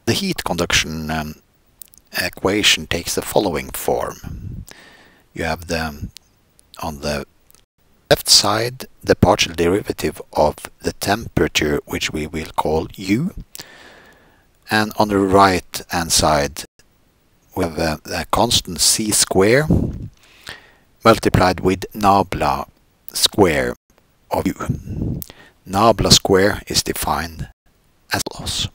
The heat conduction equation takes the following form. You have on the left side the partial derivative of the temperature, which we will call U, and on the right hand side we have a constant c square multiplied with nabla square of U. Nabla square is defined as follows.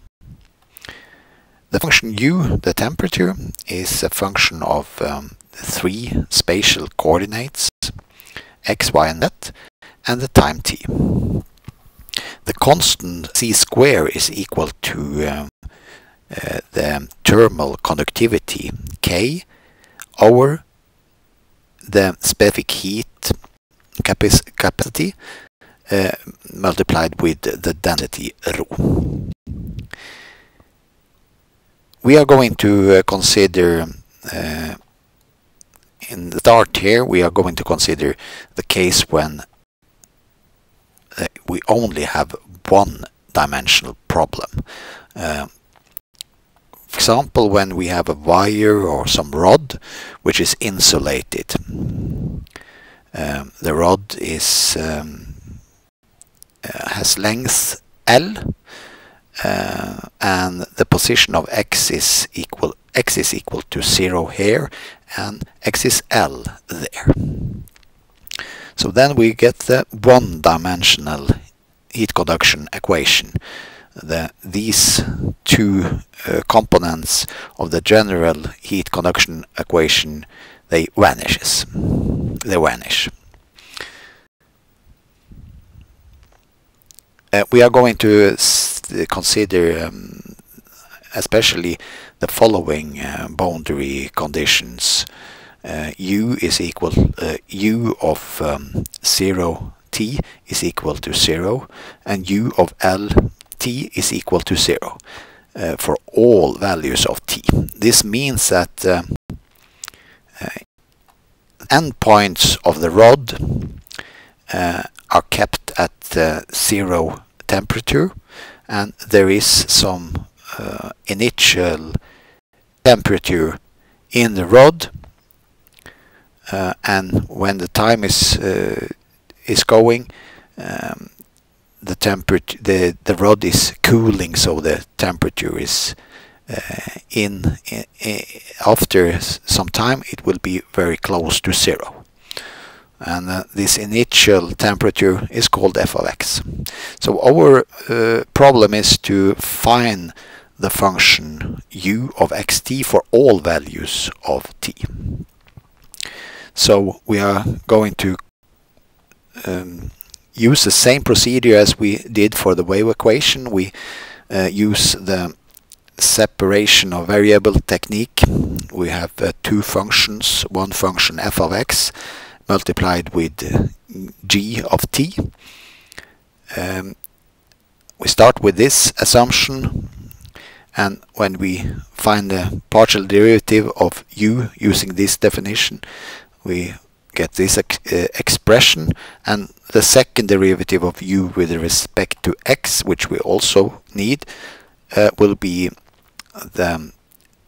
The function U, the temperature, is a function of three spatial coordinates, x, y, and z, and the time t. The constant c square is equal to the thermal conductivity K over the specific heat capacity multiplied with the density ρ. We are going to consider, in the start here, we are going to consider the case when we only have one-dimensional problem. For example, when we have a wire or some rod which is insulated. The rod is has length L, and the position of x is equal to 0 here, and x is L there. So then we get the one-dimensional heat conduction equation. These two components of the general heat conduction equation, they vanish. We are going to consider especially the following boundary conditions. U is equal U of 0t is equal to 0, and U of L t is equal to 0 for all values of t. This means that endpoints of the rod are kept at 0 temperature, and there is some initial temperature in the rod, and when the time is going, the rod is cooling, so the temperature is after some time it will be very close to 0, and this initial temperature is called f of x. So our problem is to find the function u of xt for all values of t. So we are going to use the same procedure as we did for the wave equation. We use the separation of variable technique. We have two functions, one function f of x multiplied with g of t. We start with this assumption, and when we find the partial derivative of u using this definition, we get this expression, and the second derivative of u with respect to x, which we also need, will be the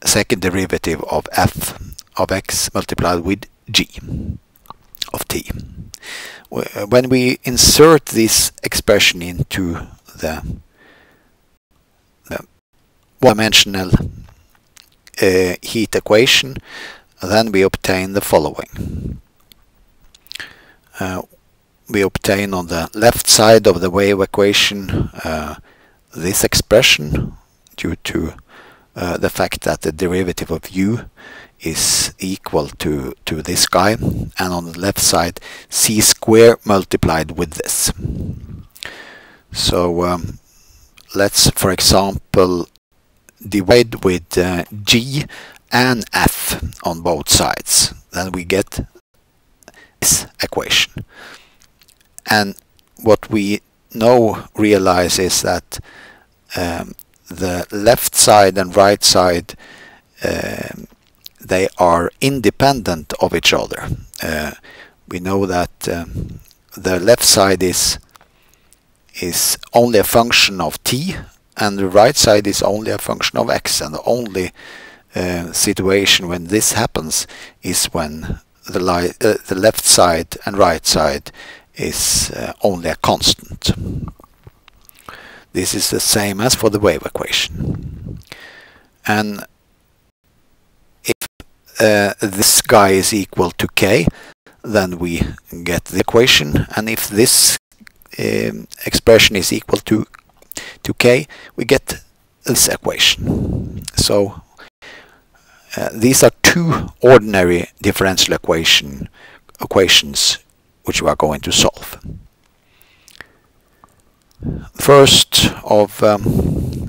second derivative of f of x multiplied with g of t. When we insert this expression into the one-dimensional heat equation, then we obtain the following. We obtain on the left side of the wave equation this expression due to the fact that the derivative of u is equal to this guy, and on the left side c square multiplied with this. So let's, for example, divide with g and f on both sides. Then we get this equation. And what we now realize is that the left side and right side, they are independent of each other. We know that the left side is only a function of t, and the right side is only a function of x, and the only situation when this happens is when the left side and right side is only a constant. This is the same as for the wave equation. And if this guy is equal to k, then we get the equation, and if this expression is equal to k, we get this equation. So these are two ordinary differential equations which we are going to solve. First of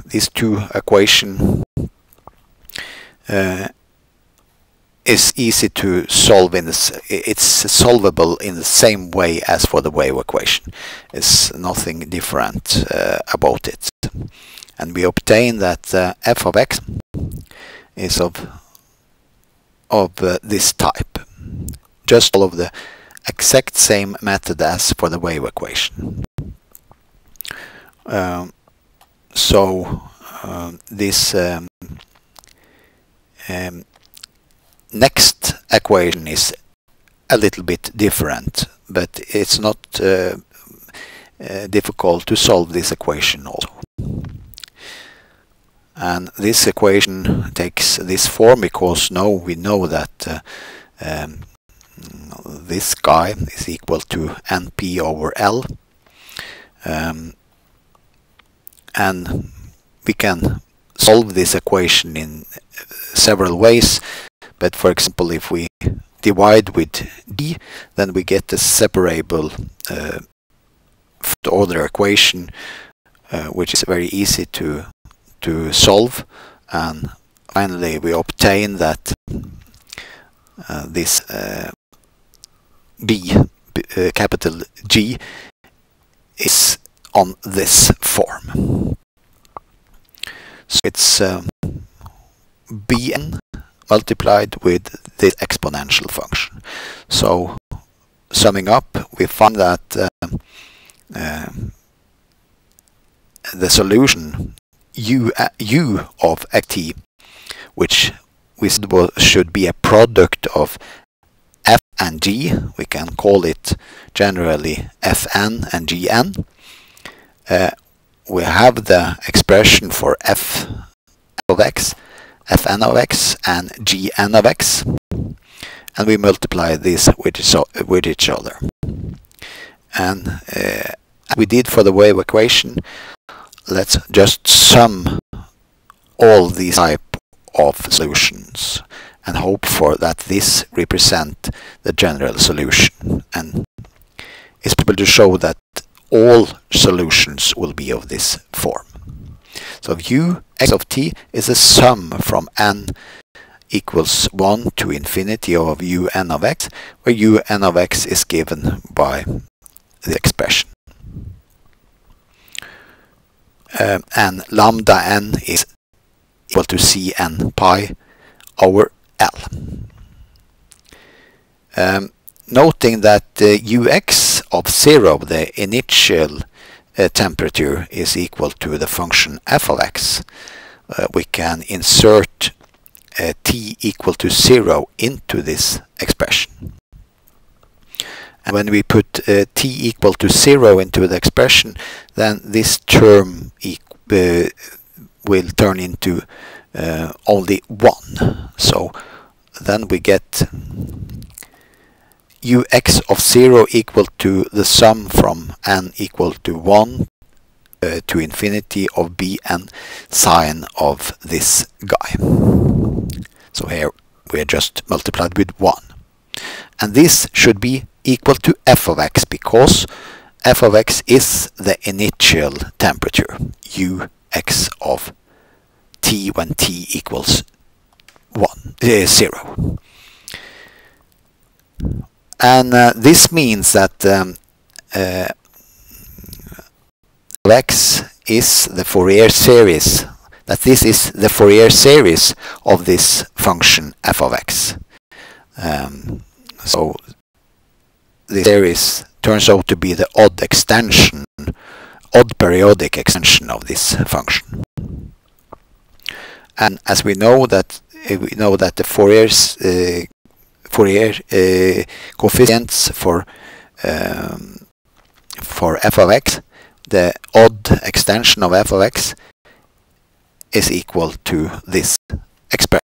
these two equations is easy to solve it's solvable in the same way as for the wave equation. It's nothing different about it. And we obtain that f of x is of this type. Just follow the exact same method as for the wave equation. This next equation is a little bit different, but it's not difficult to solve this equation also. And this equation takes this form because now we know that this guy is equal to np over L, and we can solve this equation in several ways. But for example, if we divide with d, then we get a separable first-order equation, which is very easy to solve. And finally, we obtain that this capital G is on this form. So it's Bn multiplied with this exponential function. So summing up, we find that the solution u of xt, which we said should be a product of f and g, we can call it generally fn and gn. We have the expression for f of x, fn of x, and gn of x, and we multiply these with each other. And as we did for the wave equation, let's just sum all these type of solutions and hope for that this represent the general solution. And it's possible to show that all solutions will be of this form. So u x of t is a sum from n equals 1 to infinity of un of x, where un of x is given by the expression. And lambda n is equal to cn pi over L. Noting that ux of 0, the initial temperature, is equal to the function f of x, we can insert t equal to 0 into this expression. And when we put t equal to 0 into the expression, then this term will turn into only 1. So then we get ux of 0 equal to the sum from n equal to 1 to infinity of bn sine of this guy. So here we are just multiplied with 1. And this should be equal to f of x, because f of x is the initial temperature, ux of t when t equals 0. And this means that x is the Fourier series, that this is the Fourier series of this function f of x. So this series turns out to be the odd extension odd periodic extension of this function. And as we know that the Fourier coefficients for f of x, the odd extension of f of x is equal to this expression.